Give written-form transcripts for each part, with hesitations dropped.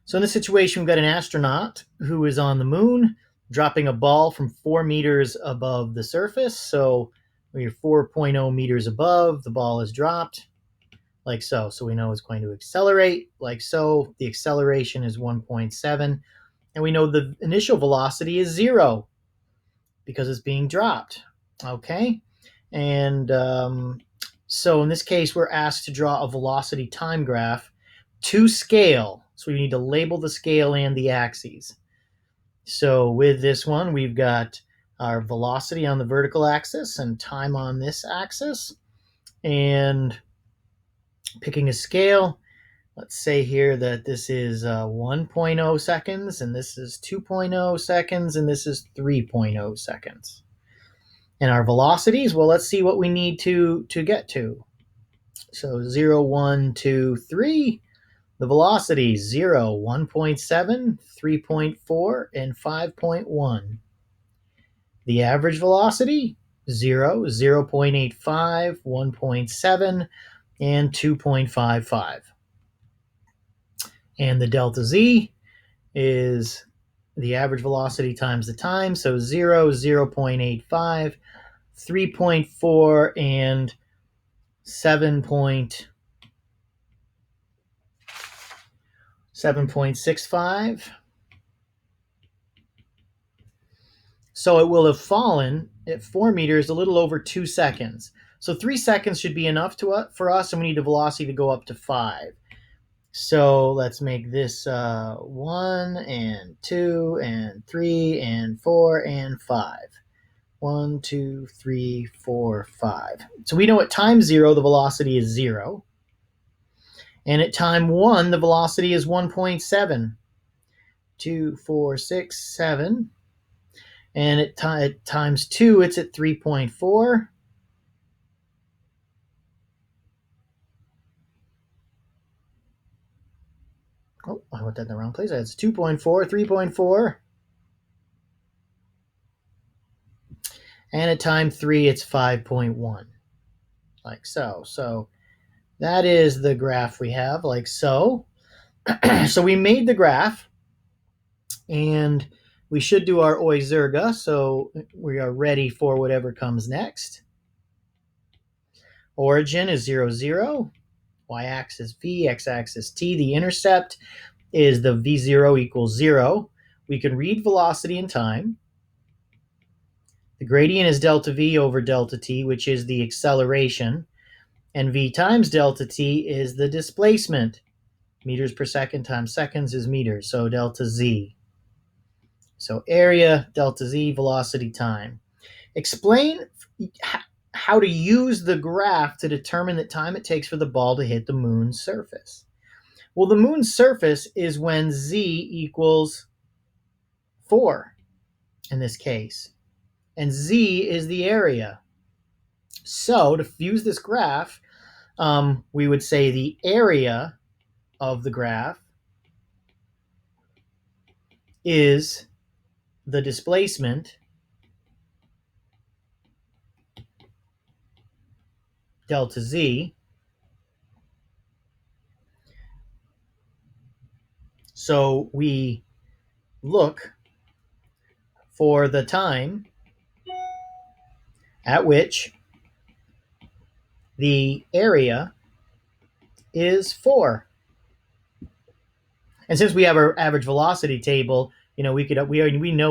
So in this situation, we've got an astronaut who is on the moon dropping a ball from 4 meters above the surface. So we're 4.0 meters above, the ball is dropped like so. So we know it's going to accelerate like so. The acceleration is 1.7. And we know the initial velocity is 0 because it's being dropped. Okay. And so in this case, we're asked to draw a velocity time graph to scale. So we need to label the scale and the axes. So with this one, we've got our velocity on the vertical axis and time on this axis. And picking a scale, let's say here that this is 1.0 seconds, and this is 2.0 seconds, and this is 3.0 seconds. And our velocities, well, let's see what we need to get to. So 0, 1, 2, 3. The velocity 0, 1.7, 3.4, and 5.1. The average velocity 0, 0.85, 1.7, and 2.55. And the delta z is the average velocity times the time. So 0, 0.85, 3.4, and 7.65. So it will have fallen at 4 meters a little over 2 seconds. So 3 seconds should be enough for us, and we need the velocity to go up to 5. So let's make this 1 and 2 and 3 and 4 and 5. 1, 2, 3, 4, 5. So we know at time 0, the velocity is 0. And at time 1, the velocity is 1.7. 2, 4, 6, 7. And at times 2, it's at 3.4. Oh, I went that in the wrong place. That's 2.4, 3.4. And at time 3, it's 5.1, like so. So that is the graph we have, like so. So we made the graph, and we should do our Oizerga, so we are ready for whatever comes next. Origin is 0, 0. Y-axis v, x-axis t. The intercept is the v0 equals 0. We can read velocity and time. The gradient is delta v over delta t, which is the acceleration. And v times delta t is the displacement. Meters per second times seconds is meters, so delta z. So area, delta z, velocity, time. Explain how to use the graph to determine the time it takes for the ball to hit the moon's surface. Well, the moon's surface is when z equals 4 in this case. And z is the area. So to use this graph, we would say the area of the graph is the displacement delta z. So we look for the time at which the area is 4. And since we have our average velocity table, we know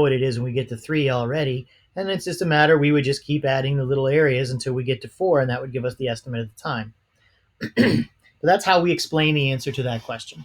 what it is when we get to 3 already, and it's just a matter, we would just keep adding the little areas until we get to 4, and that would give us the estimate of the time. So that's how we explain the answer to that question.